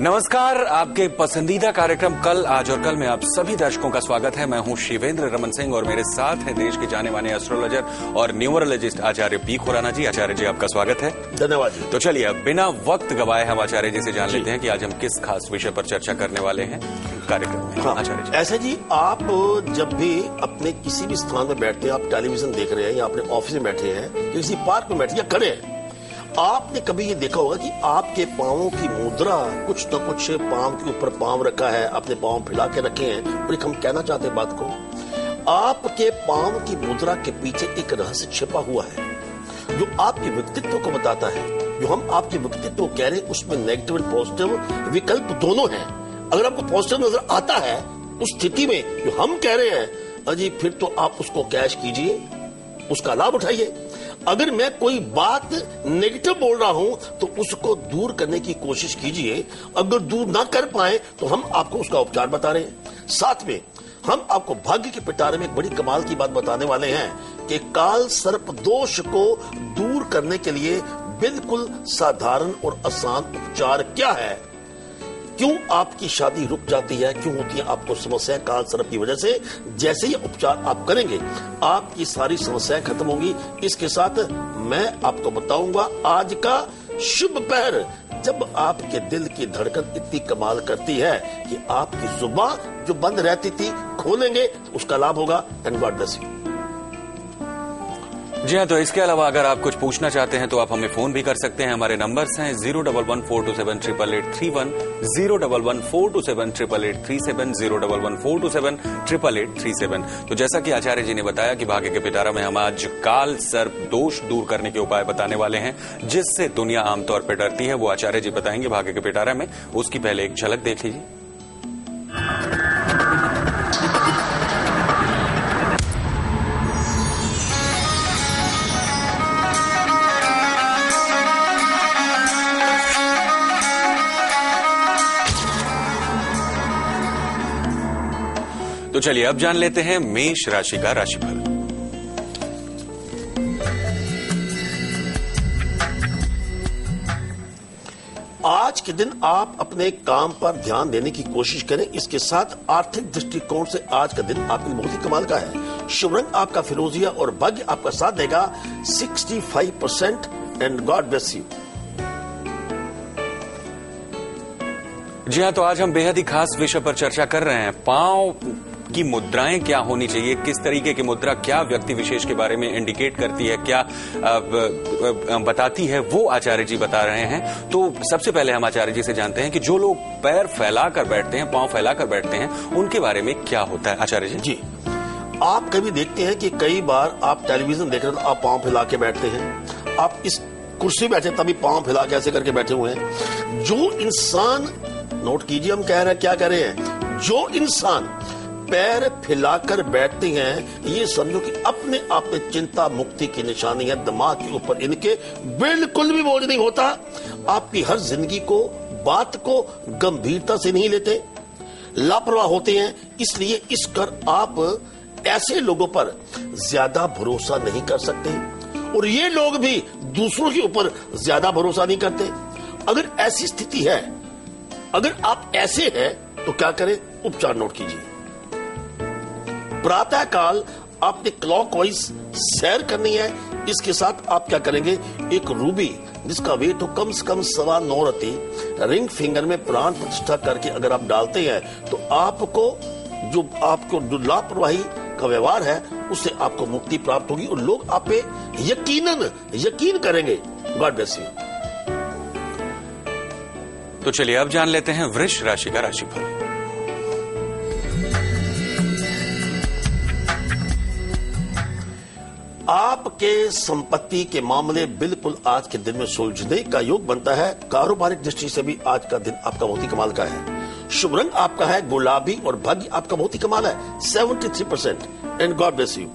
नमस्कार, आपके पसंदीदा कार्यक्रम कल आज और कल में आप सभी दर्शकों का स्वागत है। मैं हूं शिवेंद्र रमन सिंह और मेरे साथ हैं देश के जाने माने एस्ट्रोलॉजर और न्यूमरोलॉजिस्ट आचार्य पी खुराना जी। आचार्य जी, आपका स्वागत है। धन्यवाद जी। तो चलिए अब बिना वक्त गवाए हम आचार्य जी से जान लेते हैं कि आज हम किस खास विषय पर चर्चा करने वाले हैं कार्यक्रम में। हाँ, आचार्य जी, ऐसे जी, आप जब भी अपने किसी भी स्थान में बैठते हैं, आप टेलीविजन देख रहे हैं या अपने ऑफिस में बैठे हैं, किसी पार्क में बैठे या खड़े हैं, आपने कभी ये देखा होगा कि आपके पांवों की मुद्रा कुछ न कुछ पांव के ऊपर पांव रखा है, अपने पांव फैला के रखे हैं। और एक हम कहना चाहते हैं बात को, आपके पांव की मुद्रा के पीछे एक रहस्य छिपा हुआ है जो आपके व्यक्तित्व को बताता है। जो हम आपके व्यक्तित्व कह रहे हैं उसमें नेगेटिव एंड पॉजिटिव विकल्प दोनों हैं। अगर आपको पॉजिटिव नजर आता है उस स्थिति में जो हम कह रहे हैं अजी, फिर तो आप उसको कैश कीजिए, उसका लाभ उठाइए। अगर मैं कोई बात नेगेटिव बोल रहा हूं तो उसको दूर करने की कोशिश कीजिए। अगर दूर ना कर पाए तो हम आपको उसका उपचार बता रहे हैं। साथ में हम आपको भाग्य के पिटारे में एक बड़ी कमाल की बात बताने वाले हैं कि काल सर्प दोष को दूर करने के लिए बिल्कुल साधारण और आसान उपचार क्या है। क्यों आपकी शादी रुक जाती है, क्यों होती है आपको समस्याएं काल सर्प की वजह से। जैसे ही उपचार आप करेंगे आपकी सारी समस्याएं खत्म होंगी। इसके साथ मैं आपको बताऊंगा आज का शुभ पहर, जब आपके दिल की धड़कन इतनी कमाल करती है कि आपकी जुबान जो बंद रहती थी खोलेंगे तो उसका लाभ होगा। And God bless you. जी हाँ, तो इसके अलावा अगर आप कुछ पूछना चाहते हैं तो आप हमें फोन भी कर सकते हैं। हमारे नंबर्स हैं 01142788837, 01142788837, 01142788837। तो जैसा कि आचार्य जी ने बताया कि भाग्य के पिटारा में हम आज काल सर्प दोष दूर करने के उपाय बताने वाले हैं जिससे दुनिया आमतौर पर डरती है। वो आचार्य जी बताएंगे भाग्य के पिटारा में। उसकी पहले एक झलक देख लीजिए। तो चलिए अब जान लेते हैं मेष राशि का राशिफल। आज के दिन आप अपने काम पर ध्यान देने की कोशिश करें। इसके साथ आर्थिक दृष्टिकोण से आज का दिन आपके लिए बहुत ही कमाल का है। शुभ रंग आपका फिरोजिया और भाग्य आपका साथ देगा 65%। And God bless you. जी हाँ, तो आज हम बेहद ही खास विषय पर चर्चा कर रहे हैं। पांव की मुद्राएं क्या होनी चाहिए, किस तरीके की मुद्रा क्या व्यक्ति विशेष के बारे में इंडिकेट करती है, क्या बताती है, वो आचार्य जी बता रहे हैं। तो सबसे पहले हम आचार्य जी से जानते हैं कि जो लोग पैर फैलाकर बैठते हैं, पांव फैलाकर बैठते हैं, उनके बारे में क्या होता है आचार्य जी। जी, आप कभी देखते हैं कि कई बार आप टेलीविजन देख रहे हो तो आप पांव फैला के बैठते हैं। आप इस कुर्सी बैठे तभी पांव फैला के ऐसे करके बैठे हुए हैं। जो इंसान, नोट कीजिए हम कह रहे हैं क्या कह रहे हैं, जो इंसान पैर फैलाकर बैठते हैं ये समझो कि अपने आप में चिंता मुक्ति की निशानी है। दिमाग के ऊपर इनके बिल्कुल भी बोझ नहीं होता। आपकी हर जिंदगी को, बात को गंभीरता से नहीं लेते, लापरवाह होते हैं। इसलिए इस कर आप ऐसे लोगों पर ज्यादा भरोसा नहीं कर सकते और ये लोग भी दूसरों के ऊपर ज्यादा भरोसा नहीं करते। अगर ऐसी स्थिति है, अगर आप ऐसे हैं तो क्या करें, उपचार नोट कीजिए। प्रातः काल आपने क्लॉकवाइज सैर करनी है। इसके साथ आप क्या करेंगे, एक रूबी जिसका वेट हो कम से कम 9.25 रति, रिंग फिंगर में प्राण प्रतिष्ठा करके अगर आप डालते हैं तो आपको जो लापरवाही का व्यवहार है उससे आपको मुक्ति प्राप्त होगी और लोग आप पे यकीन करेंगे। God bless you. तो चलिए अब जान लेते हैं वृष राशि का राशिफल। आपके संपत्ति के मामले बिल्कुल आज के दिन में सुलझने का योग बनता है। कारोबारिक दृष्टि से भी आज का दिन आपका बहुत ही कमाल का है। शुभ रंग आपका है गुलाबी और भाग्य आपका बहुत ही कमाल है 73%। And God bless you.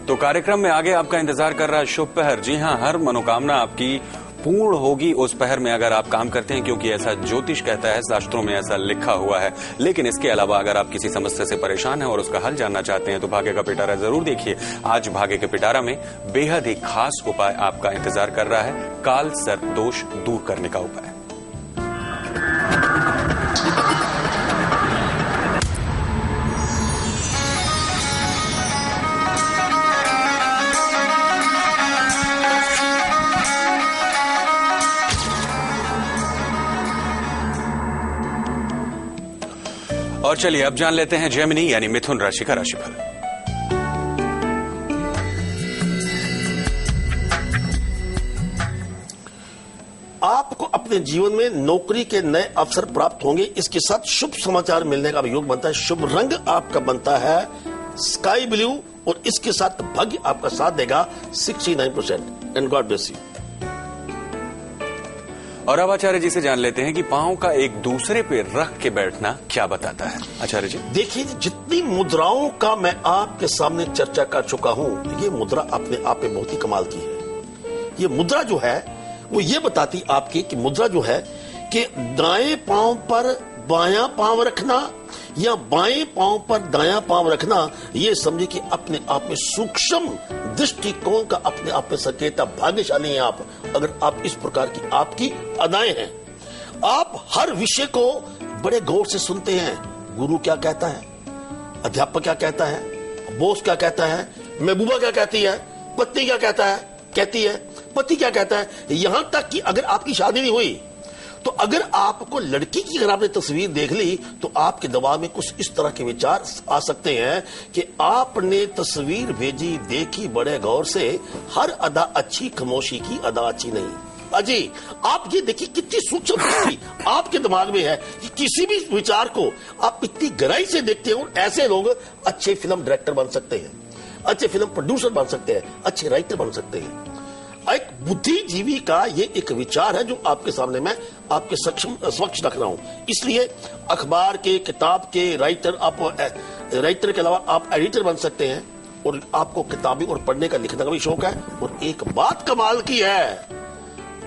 तो कार्यक्रम में आगे आपका इंतजार कर रहा है शुभ पहर। जी हाँ, हर मनोकामना आपकी पूर्ण होगी उस पहर में अगर आप काम करते हैं, क्योंकि ऐसा ज्योतिष कहता है, शास्त्रों में ऐसा लिखा हुआ है। लेकिन इसके अलावा अगर आप किसी समस्या से परेशान हैं और उसका हल जानना चाहते हैं तो भाग्य का पिटारा जरूर देखिए। आज भाग्य के पिटारा में बेहद ही खास उपाय आपका इंतजार कर रहा है, काल सर्प दोष दूर करने का उपाय। और चलिए अब जान लेते हैं जेमिनी यानी मिथुन राशि का राशिफल। आपको अपने जीवन में नौकरी के नए अवसर प्राप्त होंगे। इसके साथ शुभ समाचार मिलने का भी योग बनता है। शुभ रंग आपका बनता है स्काई ब्लू और इसके साथ भाग्य आपका साथ देगा 69%। And God bless you. और अब आचार्य जी से जान लेते हैं कि पांव का एक दूसरे पे रख के बैठना क्या बताता है। आचार्य जी देखिए, जितनी मुद्राओं का मैं आपके सामने चर्चा कर चुका हूं, ये मुद्रा अपने आप में बहुत ही कमाल की है। ये मुद्रा जो है वो ये बताती आपकी कि मुद्रा जो है कि दाएं पांव पर बायां पांव रखना या बाएं पांव पर दायां पांव रखना, ये समझे कि अपने आप में सूक्ष्म दृष्टिकोण का अपने आप में संकेत है। भाग्यशाली हैं आप अगर आप इस प्रकार की आपकी अदाएं हैं। आप हर विषय को बड़े गौर से सुनते हैं। गुरु क्या कहता है, अध्यापक क्या कहता है, बॉस क्या कहता है, महबूबा क्या कहती है, पत्नी क्या कहती है, पति क्या कहता है। यहां तक कि अगर आपकी शादी नहीं हुई तो अगर आपको लड़की की अगर आपने तस्वीर देख ली तो आपके दिमाग में कुछ इस तरह के विचार आ सकते हैं कि आपने तस्वीर भेजी, देखी बड़े गौर से, हर अदा अच्छी, खामोशी की अदा अच्छी नहीं। अजी आप ये देखिए कितनी सूक्ष्म दृष्टि आपके दिमाग में है कि किसी भी विचार को आप इतनी गहराई से देखते हैं। और ऐसे लोग अच्छे फिल्म डायरेक्टर बन सकते हैं, अच्छे फिल्म प्रोड्यूसर बन सकते हैं, अच्छे राइटर बन सकते हैं। एक बुद्धिजीवी का ये एक विचार है जो आपके सामने मैं आपके समक्ष रख रहा हूं। इसलिए अखबार के, किताब के राइटर, आप राइटर के अलावा आप एडिटर बन सकते हैं और आपको किताबें और पढ़ने का, लिखने का भी शौक है। और एक बात कमाल की है,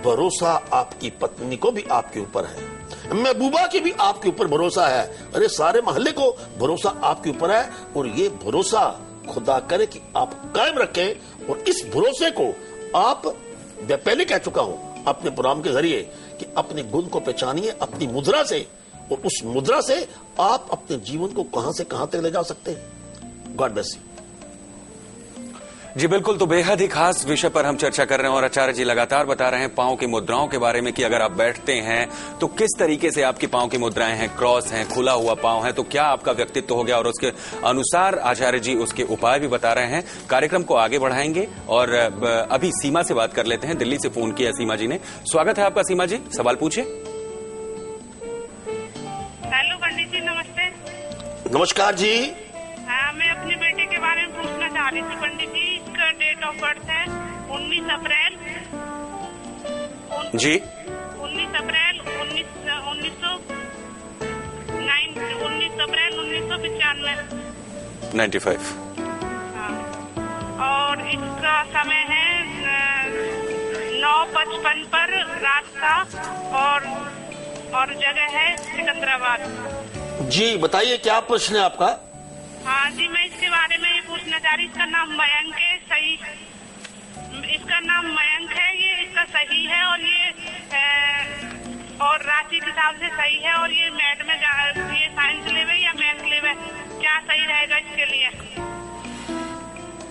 भरोसा आपकी पत्नी को भी आपके ऊपर है, महबूबा की भी आपके ऊपर भरोसा है, अरे सारे मोहल्ले को भरोसा आपके ऊपर है। और ये भरोसा खुदा करे कि आप कायम रखें। और इस भरोसे को आप, मैं पहले कह चुका हूं अपने प्रोग्राम के जरिए कि अपने गुण को पहचानिए अपनी मुद्रा से, और उस मुद्रा से आप अपने जीवन को कहां से कहां तक ले जा सकते हैं। God bless you. जी बिल्कुल, तो बेहद ही खास विषय पर हम चर्चा कर रहे हैं और आचार्य जी लगातार बता रहे हैं पांव की मुद्राओं के बारे में कि अगर आप बैठते हैं तो किस तरीके से आपकी पांव की मुद्राएं हैं, क्रॉस हैं, खुला हुआ पांव है, तो क्या आपका व्यक्तित्व हो गया। और उसके अनुसार आचार्य जी उसके उपाय भी बता रहे हैं। कार्यक्रम को आगे बढ़ाएंगे और अभी सीमा से बात कर लेते हैं। दिल्ली से फोन किया सीमा जी ने। स्वागत है आपका सीमा जी, सवाल पूछिए। हेलो पंडित जी, नमस्ते। नमस्कार जी। हाँ, मैं अपने बेटे के बारे में पूछना चाह रही थी पंडित जी। इसका डेट ऑफ बर्थ है 19 अप्रैल जी 19 अप्रैल 1995। हाँ, और इसका समय है 9:55 पर रात का, और जगह है सिकंदराबाद। जी बताइए क्या प्रश्न है आपका। हाँ जी, मैं इसके बारे में ये पूछना चाह रही, इसका नाम मयंक है, सही, इसका नाम मयंक है, ये इसका सही है, और ये और राशि के हिसाब से सही है, और ये मैथ में ये साइंस लेवे या मैथ लेवे, क्या सही रहेगा इसके लिए।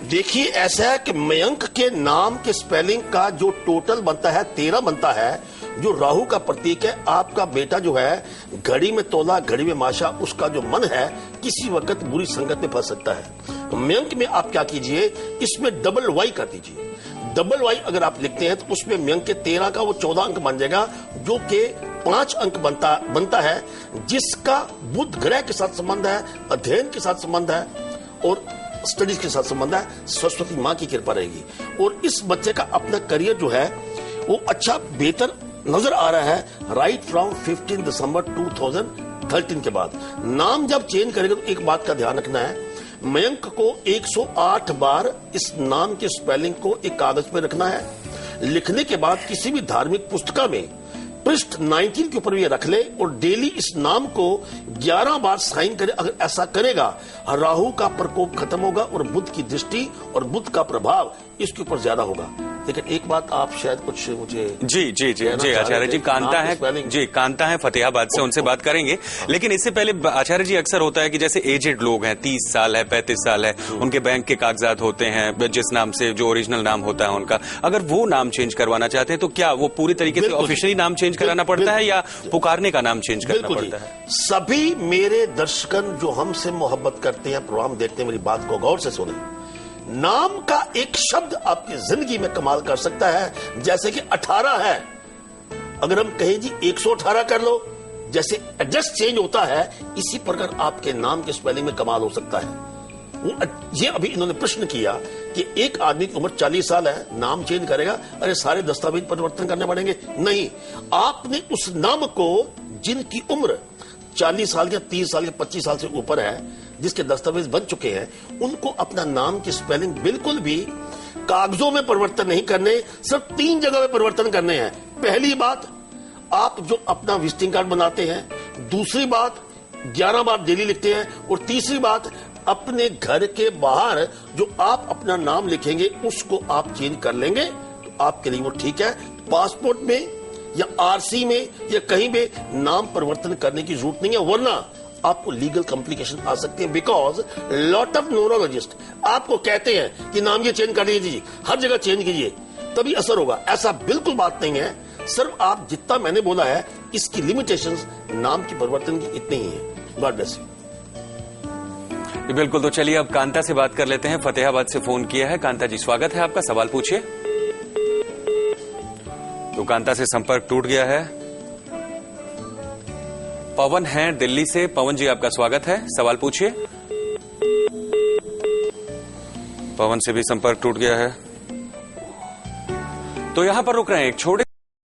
देखिए ऐसा है कि मयंक के नाम के स्पेलिंग का जो टोटल बनता है 13 बनता है, जो राहु का प्रतीक है। आपका बेटा जो है घड़ी में तोला घड़ी में माशा, उसका जो मन है किसी वक्त बुरी संगत में फंस सकता है। तो मयंक में आप क्या कीजिए, इसमें डबल वाई कर दीजिए। डबल वाई अगर आप लिखते हैं तो उसमें मयंक के 13 का वो 14 अंक बन जाएगा, जो कि 5 अंक बनता है, जिसका बुध ग्रह के साथ संबंध है, अध्ययन के साथ संबंध है और स्टडीज के साथ संबंध है। सरस्वती माँ की कृपा रहेगी और इस बच्चे का अपना करियर जो है वो अच्छा बेहतर नजर आ रहा है। राइट फ्रॉम 15 दिसंबर 2013 के बाद नाम जब चेंज करेगा तो एक बात का ध्यान रखना है, मयंक को 108 बार इस नाम के स्पेलिंग को एक कागज पे रखना है। लिखने के बाद किसी भी धार्मिक पुस्तिका में पृष्ठ 19 के ऊपर भी रख ले और डेली इस नाम को 11 बार साइन करे। अगर ऐसा करेगा राहु का प्रकोप खत्म होगा और बुध की दृष्टि और बुध का प्रभाव इसके ऊपर ज्यादा होगा। लेकिन एक बात आप शायद कुछ मुझे जी आचार्य जी, कांता है फतेहाबाद से, उनसे बात करेंगे। लेकिन इससे पहले आचार्य जी, अक्सर होता है कि जैसे एजेड लोग हैं, 30 साल है, 35 साल है, उनके बैंक के कागजात होते हैं जिस नाम से, जो ओरिजिनल नाम होता है उनका, अगर वो नाम चेंज करवाना चाहते हैं तो क्या वो पूरी तरीके से ऑफिशियली नाम चेंज कराना पड़ता है या पुकारने का नाम चेंज करना पड़ता है? सभी मेरे दर्शकन जो हमसे मोहब्बत करते हैं, प्रोग्राम देखते हैं, मेरी बात को गौर से सुने। नाम का एक शब्द आपकी जिंदगी में कमाल कर सकता है। जैसे कि 18 है, अगर हम कहें जी 118 कर लो, जैसे एड्रेस चेंज होता है, इसी प्रकार आपके नाम के स्पेलिंग में कमाल हो सकता है। ये अभी इन्होंने प्रश्न किया कि एक आदमी की उम्र 40 साल है, नाम चेंज करेगा, अरे सारे दस्तावेज परिवर्तन करने पड़ेंगे? नहीं, आपने उस नाम को जिनकी उम्र 40 साल या 30 साल या 25 साल से ऊपर है, जिसके दस्तावेज बन चुके हैं, उनको अपना नाम की स्पेलिंग बिल्कुल भी कागजों में परिवर्तन नहीं करने, सिर्फ 3 जगह में परिवर्तन करने हैं। पहली बात, आप जो अपना विजिटिंग कार्ड बनाते हैं। दूसरी बात, 11 बार डेली लिखते हैं। और तीसरी बात, अपने घर के बाहर जो आप अपना नाम लिखेंगे उसको आप चेंज कर लेंगे तो आपके लिए वो ठीक है। पासपोर्ट में या आरसी में या कहीं भी नाम परिवर्तन करने की जरूरत नहीं है, वरना आपको लीगल कॉम्प्लिकेशन आ सकते हैं। बिकॉज लॉट ऑफ न्यूरोलॉजिस्ट आपको कहते हैं कि नाम ये चेंज कर लीजिए, हर जगह चेंज कीजिए, तभी असर होगा। ऐसा बिल्कुल बात नहीं है। सिर्फ आप जितना मैंने बोला है, इसकी लिमिटेशंस नाम की परिवर्तन की इतनी ही है। God bless you. बिल्कुल, तो चलिए अब कांता से बात कर लेते हैं। फतेहाबाद से फोन किया है कांता जी, स्वागत है आपका, सवाल पूछिए। तो कांता से संपर्क टूट गया है। पवन है दिल्ली से। पवन जी, आपका स्वागत है, सवाल पूछिए। पवन से भी संपर्क टूट गया है, तो यहां पर रुक रहे हैं एक छोटे